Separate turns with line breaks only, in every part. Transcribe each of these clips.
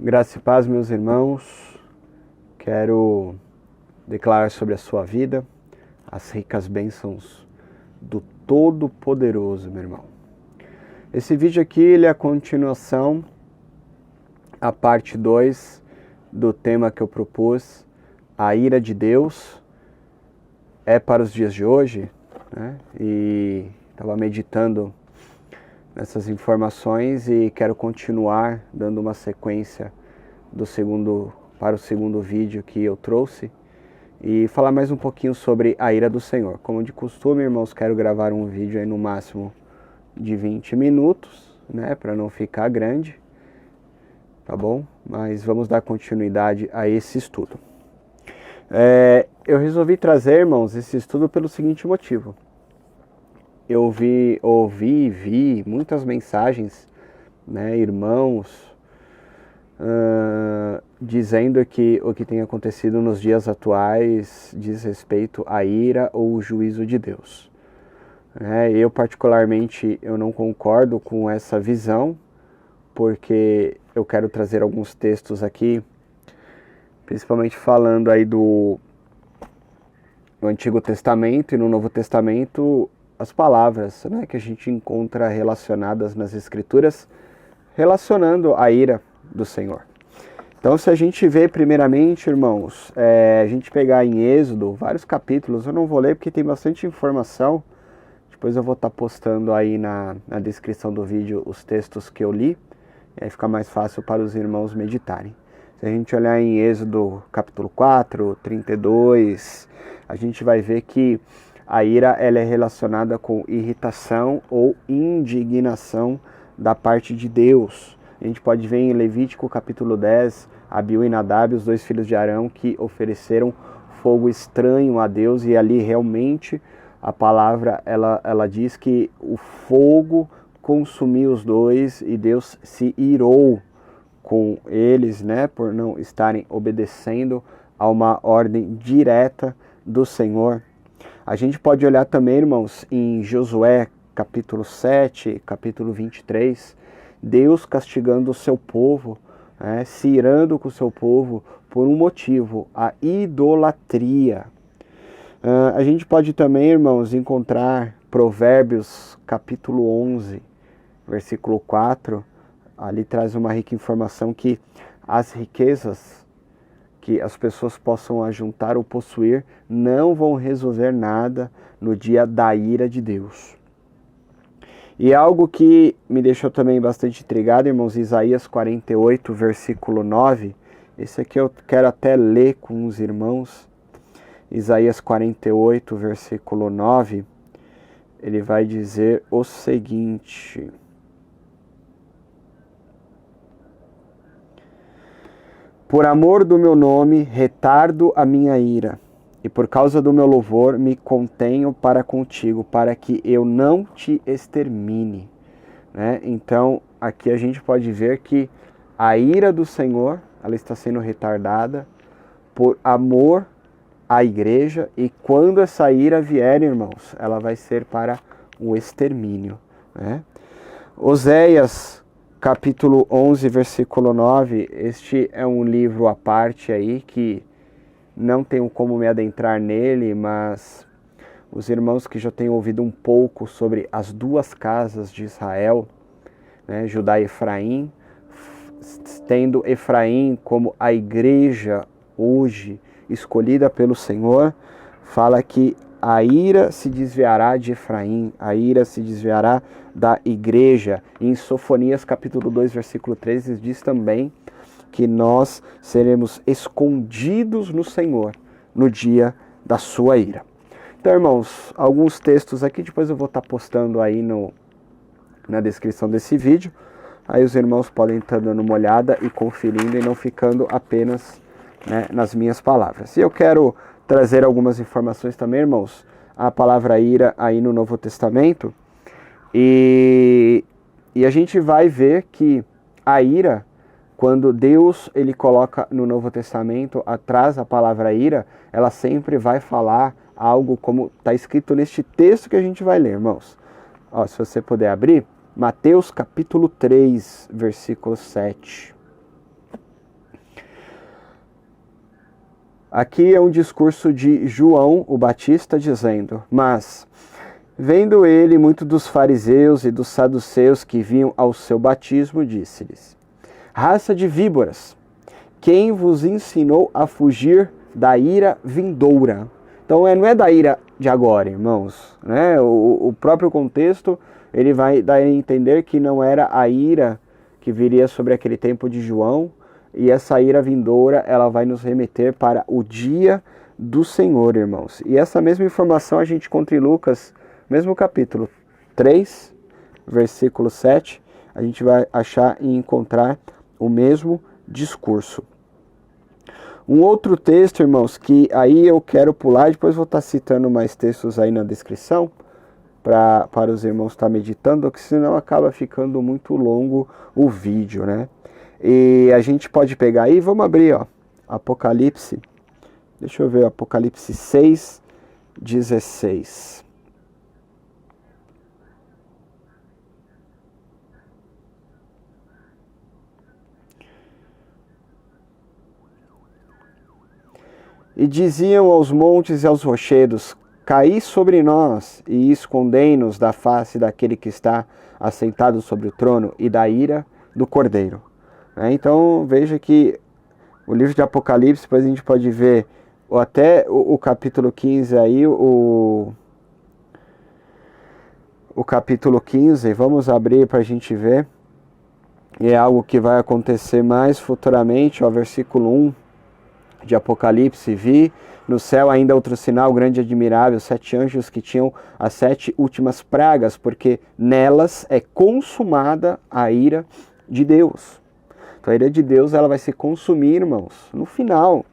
Graça e paz, meus irmãos. Quero declarar sobre a sua vida as ricas bênçãos do Todo-Poderoso, meu irmão. Esse vídeo aqui ele é a continuação, a parte 2 do tema que eu propus, a ira de Deus é para os dias de hoje, né? E estava meditando nessas informações e quero continuar dando uma sequência para o segundo vídeo que eu trouxe e falar mais um pouquinho sobre a ira do Senhor. Como de costume, irmãos, quero gravar um vídeo aí no máximo de 20 minutos, né, para não ficar grande, tá bom? Mas vamos dar continuidade a esse estudo. Eu resolvi trazer, irmãos, esse estudo pelo seguinte motivo. Eu ouvi e vi muitas mensagens, né, irmãos, dizendo que o que tem acontecido nos dias atuais diz respeito à ira ou o juízo de Deus. Eu particularmente eu não concordo com essa visão, porque eu quero trazer alguns textos aqui, principalmente falando aí do Antigo Testamento e no Novo Testamento, as palavras, né, que a gente encontra relacionadas nas Escrituras, relacionando a ira do Senhor. Então, se a gente vê primeiramente, irmãos, a gente pegar em Êxodo, vários capítulos, eu não vou ler porque tem bastante informação, depois eu vou estar postando aí na descrição do vídeo os textos que eu li, e aí fica mais fácil para os irmãos meditarem. Se a gente olhar em Êxodo capítulo 4, 32, a gente vai ver que a ira ela é relacionada com irritação ou indignação da parte de Deus. A gente pode ver em Levítico capítulo 10, Abiú e Nadab, os dois filhos de Arão, que ofereceram fogo estranho a Deus, e ali realmente a palavra ela diz que o fogo consumiu os dois e Deus se irou com eles, né, por não estarem obedecendo a uma ordem direta do Senhor. A gente pode olhar também, irmãos, em Josué capítulo 7, capítulo 23, Deus castigando o seu povo, se irando com o seu povo por um motivo, a idolatria. A gente pode também, irmãos, encontrar Provérbios capítulo 11, versículo 4, ali traz uma rica informação que as riquezas que as pessoas possam ajuntar ou possuir não vão resolver nada no dia da ira de Deus. E algo que me deixou também bastante intrigado, irmãos, Isaías 48, versículo 9, esse aqui eu quero até ler com os irmãos. Isaías 48, versículo 9, ele vai dizer o seguinte: por amor do meu nome, retardo a minha ira, e por causa do meu louvor, me contenho para contigo, para que eu não te extermine. Então, aqui a gente pode ver que a ira do Senhor, ela está sendo retardada por amor à igreja, e quando essa ira vier, irmãos, ela vai ser para o extermínio. Oséias capítulo 11, versículo 9, este é um livro à parte aí, que não tenho como me adentrar nele, mas os irmãos que já têm ouvido um pouco sobre as duas casas de Israel, Judá e Efraim, tendo Efraim como a igreja hoje escolhida pelo Senhor, fala que a ira se desviará de Efraim, a ira se desviará da igreja. E em Sofonias capítulo 2, versículo 13, diz também que nós seremos escondidos no Senhor no dia da sua ira. Então, irmãos, alguns textos aqui, depois eu vou estar postando aí na descrição desse vídeo. Aí os irmãos podem estar dando uma olhada e conferindo e não ficando apenas, nas minhas palavras. E eu quero trazer algumas informações também, irmãos, a palavra ira aí no Novo Testamento, e a gente vai ver que a ira, quando Deus ele coloca no Novo Testamento atrás a palavra ira, ela sempre vai falar algo como está escrito neste texto que a gente vai ler, irmãos. Se você puder abrir, Mateus capítulo 3, versículo 7. Aqui é um discurso de João, o Batista, dizendo: Mas, vendo ele muito dos fariseus e dos saduceus que vinham ao seu batismo, disse-lhes: Raça de víboras, quem vos ensinou a fugir da ira vindoura? Então não é da ira de agora, irmãos, né? O próprio contexto, ele vai dar a entender que não era a ira que viria sobre aquele tempo de João, e essa ira vindoura, ela vai nos remeter para o dia do Senhor, irmãos. E essa mesma informação a gente encontra em Lucas, mesmo capítulo 3, versículo 7, a gente vai achar e encontrar o mesmo discurso. Um outro texto, irmãos, que aí eu quero pular, depois vou estar citando mais textos aí na descrição, para os irmãos estar meditando, porque senão acaba ficando muito longo o vídeo, né? E a gente pode pegar aí, vamos abrir, ó, Apocalipse, deixa eu ver, Apocalipse 6, 16. E diziam aos montes e aos rochedos: Caí sobre nós e escondei-nos da face daquele que está assentado sobre o trono e da ira do Cordeiro. Então veja que o livro de Apocalipse, depois a gente pode ver até o capítulo 15 aí, o capítulo 15, vamos abrir para a gente ver, e é algo que vai acontecer mais futuramente, ó, versículo 1 de Apocalipse: Vi no céu ainda outro sinal grande e admirável, 7 anjos que tinham as 7 últimas pragas, porque nelas é consumada a ira de Deus. Então a ira de Deus, ela vai se consumir, irmãos, no final.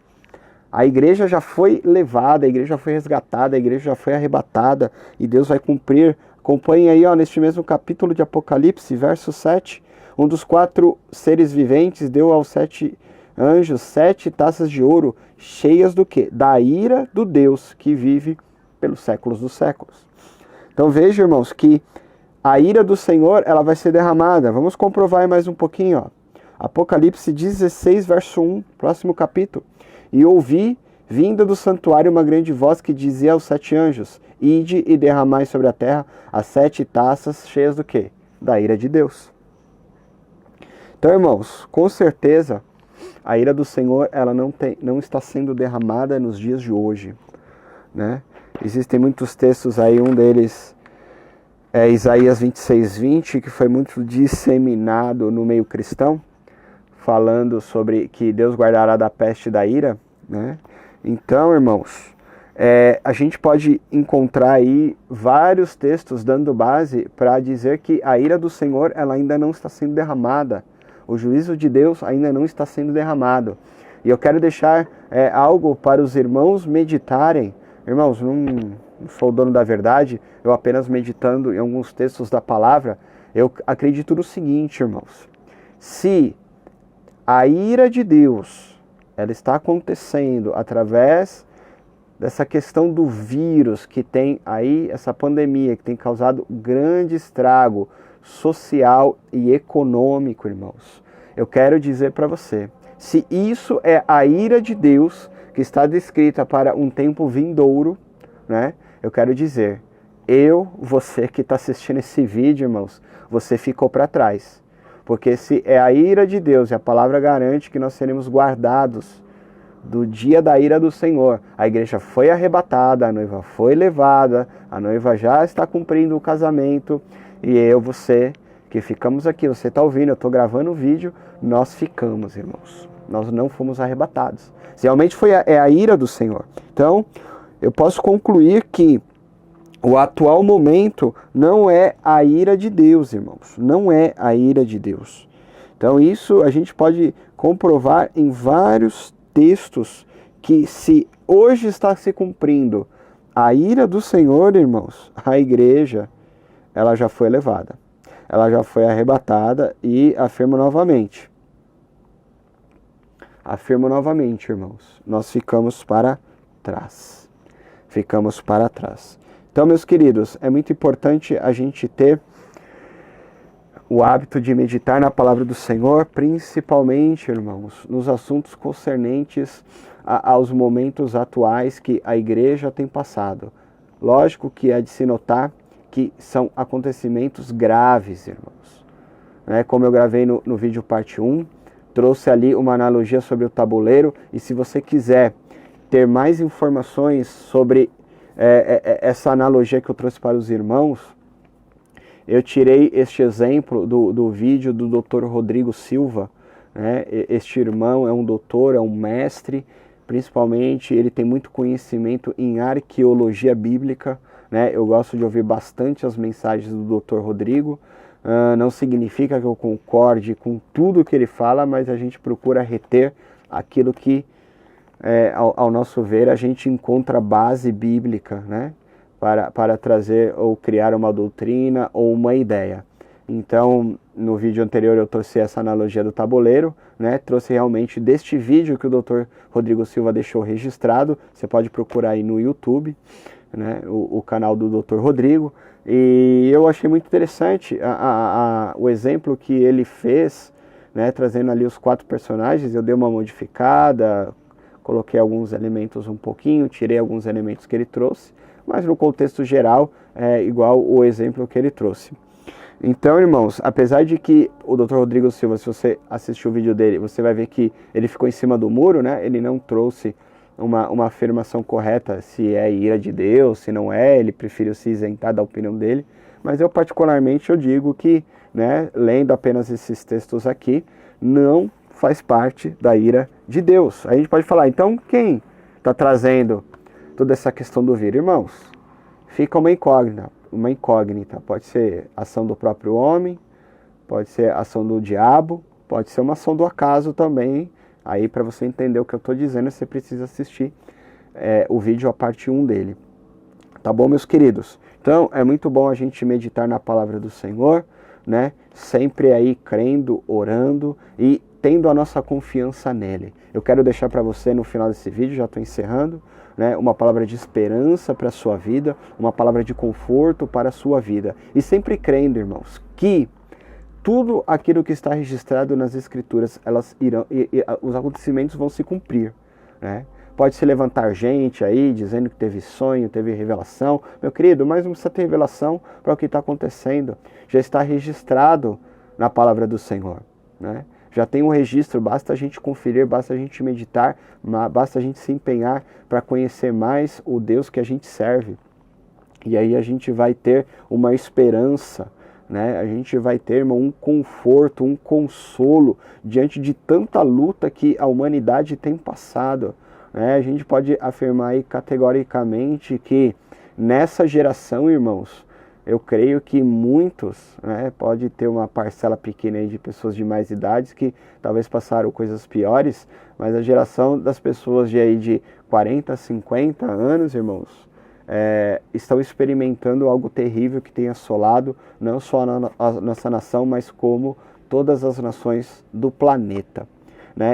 A igreja já foi levada, a igreja já foi resgatada, a igreja já foi arrebatada, e Deus vai cumprir. Acompanhe aí, ó, neste mesmo capítulo de Apocalipse, verso 7, um dos 4 seres viventes deu aos 7 anjos 7 taças de ouro, cheias do quê? Da ira do Deus que vive pelos séculos dos séculos. Então veja, irmãos, que a ira do Senhor, ela vai ser derramada. Vamos comprovar mais um pouquinho, ó. Apocalipse 16, verso 1, próximo capítulo. E ouvi, vinda do santuário, uma grande voz que dizia aos 7 anjos: Ide e derramai sobre a terra as 7 taças cheias do quê? Da ira de Deus. Então, irmãos, com certeza, a ira do Senhor, ela não está sendo derramada nos dias de hoje, né? Existem muitos textos aí, um deles é Isaías 26, 20, que foi muito disseminado no meio cristão, falando sobre que Deus guardará da peste e da ira, né? Então, irmãos, a gente pode encontrar aí vários textos dando base para dizer que a ira do Senhor, ela ainda não está sendo derramada. O juízo de Deus ainda não está sendo derramado. E eu quero deixar algo para os irmãos meditarem. Irmãos, não sou o dono da verdade, eu apenas meditando em alguns textos da palavra, eu acredito no seguinte, irmãos: se a ira de Deus, ela está acontecendo através dessa questão do vírus que tem aí, essa pandemia que tem causado grande estrago social e econômico, irmãos, eu quero dizer para você, se isso é a ira de Deus que está descrita para um tempo vindouro, né? Eu quero dizer, você que está assistindo esse vídeo, irmãos, você ficou para trás. Porque se é a ira de Deus, e a palavra garante que nós seremos guardados do dia da ira do Senhor. A igreja foi arrebatada, a noiva foi levada, a noiva já está cumprindo o casamento, e você que ficamos aqui, você está ouvindo, eu estou gravando o vídeo, nós ficamos, irmãos. Nós não fomos arrebatados. Realmente é a ira do Senhor. Então, eu posso concluir que o atual momento não é a ira de Deus, irmãos. Não é a ira de Deus. Então isso a gente pode comprovar em vários textos que se hoje está se cumprindo a ira do Senhor, irmãos, a igreja, ela já foi levada. Ela já foi arrebatada e afirmo novamente. Afirmo novamente, irmãos. Nós ficamos para trás. Ficamos para trás. Então, meus queridos, é muito importante a gente ter o hábito de meditar na palavra do Senhor, principalmente, irmãos, nos assuntos concernentes aos momentos atuais que a igreja tem passado. Lógico que é de se notar que são acontecimentos graves, irmãos. Como eu gravei no vídeo parte 1, trouxe ali uma analogia sobre o tabuleiro, e se você quiser ter mais informações sobre essa analogia que eu trouxe para os irmãos, eu tirei este exemplo do vídeo do Dr. Rodrigo Silva. Este irmão é um doutor, é um mestre, principalmente ele tem muito conhecimento em arqueologia bíblica. Eu gosto de ouvir bastante as mensagens do Dr. Rodrigo. Não significa que eu concorde com tudo que ele fala, mas a gente procura reter aquilo que, ao nosso ver, a gente encontra base bíblica, para trazer ou criar uma doutrina ou uma ideia. Então, no vídeo anterior eu trouxe essa analogia do tabuleiro, trouxe realmente deste vídeo que o Dr. Rodrigo Silva deixou registrado. Você pode procurar aí no YouTube, o canal do Dr. Rodrigo. E eu achei muito interessante o exemplo que ele fez, trazendo ali os 4 personagens. Eu dei uma modificada, coloquei alguns elementos um pouquinho, tirei alguns elementos que ele trouxe, mas no contexto geral é igual o exemplo que ele trouxe. Então, irmãos, apesar de que o Dr. Rodrigo Silva, se você assistiu o vídeo dele, você vai ver que ele ficou em cima do muro, ele não trouxe uma afirmação correta se é ira de Deus, se não é, ele preferiu se isentar da opinião dele. Mas eu particularmente eu digo que, lendo apenas esses textos aqui, não faz parte da ira de Deus. A gente pode falar, então quem está trazendo toda essa questão do vírus? Irmãos, fica uma incógnita. Pode ser ação do próprio homem, pode ser ação do diabo, pode ser uma ação do acaso também. Aí, para você entender o que eu estou dizendo, você precisa assistir o vídeo, a parte 1 dele. Tá bom, meus queridos? Então, é muito bom a gente meditar na palavra do Senhor, sempre aí crendo, orando e tendo a nossa confiança nele. Eu quero deixar para você no final desse vídeo, já estou encerrando, uma palavra de esperança para a sua vida, uma palavra de conforto para a sua vida. E sempre crendo, irmãos, que tudo aquilo que está registrado nas Escrituras, os acontecimentos vão se cumprir. Pode se levantar gente aí dizendo que teve sonho, teve revelação. Meu querido, mas não precisa ter revelação para o que está acontecendo. Já está registrado na palavra do Senhor. Já tem um registro, basta a gente conferir, basta a gente meditar, basta a gente se empenhar para conhecer mais o Deus que a gente serve. E aí a gente vai ter uma esperança, a gente vai ter, irmão, um conforto, um consolo diante de tanta luta que a humanidade tem passado. A gente pode afirmar aí categoricamente que nessa geração, irmãos, eu creio que muitos, pode ter uma parcela pequena aí de pessoas de mais idades que talvez passaram coisas piores, mas a geração das pessoas de 40, 50 anos, irmãos, estão experimentando algo terrível que tem assolado não só a nossa nação, mas como todas as nações do planeta.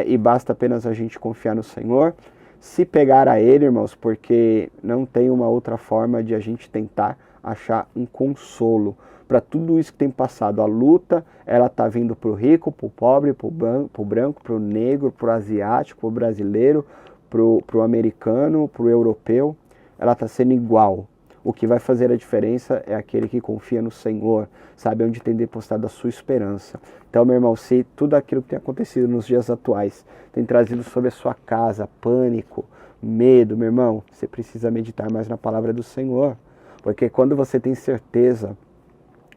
E basta apenas a gente confiar no Senhor, se pegar a Ele, irmãos, porque não tem uma outra forma de a gente tentar achar um consolo para tudo isso que tem passado. A luta, ela está vindo para o rico, para o pobre, para o branco, para o negro, para o asiático, para o brasileiro, para o americano, para o europeu. Ela está sendo igual. O que vai fazer a diferença é aquele que confia no Senhor, sabe onde tem depositado a sua esperança. Então, meu irmão, se tudo aquilo que tem acontecido nos dias atuais tem trazido sobre a sua casa pânico, medo, meu irmão, você precisa meditar mais na palavra do Senhor. Porque quando você tem certeza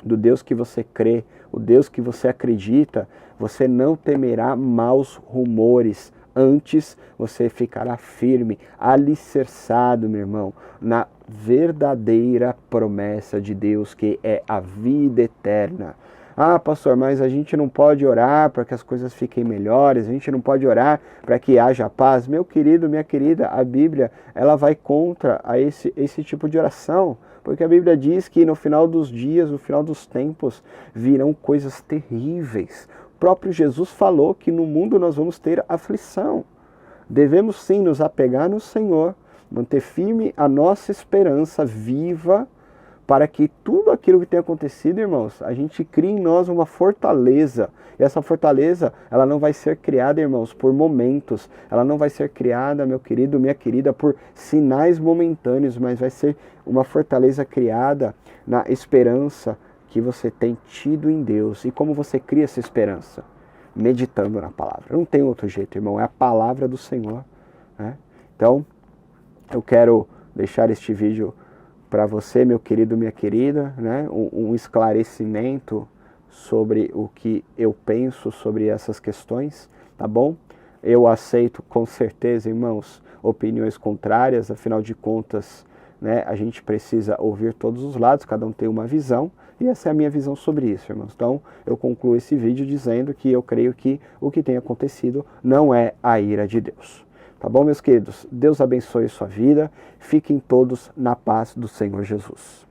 do Deus que você crê, o Deus que você acredita, você não temerá maus rumores. Antes você ficará firme, alicerçado, meu irmão, na verdadeira promessa de Deus, que é a vida eterna. Ah, pastor, mas a gente não pode orar para que as coisas fiquem melhores, a gente não pode orar para que haja paz. Meu querido, minha querida, a Bíblia, ela vai contra esse tipo de oração. Porque a Bíblia diz que no final dos dias, no final dos tempos, virão coisas terríveis. O próprio Jesus falou que no mundo nós vamos ter aflição. Devemos sim nos apegar no Senhor, manter firme a nossa esperança viva, para que tudo aquilo que tem acontecido, irmãos, a gente crie em nós uma fortaleza. E essa fortaleza, ela não vai ser criada, irmãos, por momentos. Ela não vai ser criada, meu querido, minha querida, por sinais momentâneos, mas vai ser uma fortaleza criada na esperança que você tem tido em Deus. E como você cria essa esperança? Meditando na palavra. Não tem outro jeito, irmão, é a palavra do Senhor, né? Então, eu quero deixar este vídeo para você, meu querido, minha querida, né? Um esclarecimento sobre o que eu penso sobre essas questões, tá bom? Eu aceito com certeza, irmãos, opiniões contrárias, afinal de contas, né, a gente precisa ouvir todos os lados, cada um tem uma visão, e essa é a minha visão sobre isso, irmãos. Então, eu concluo esse vídeo dizendo que eu creio que o que tem acontecido não é a ira de Deus. Tá bom, meus queridos? Deus abençoe sua vida. Fiquem todos na paz do Senhor Jesus.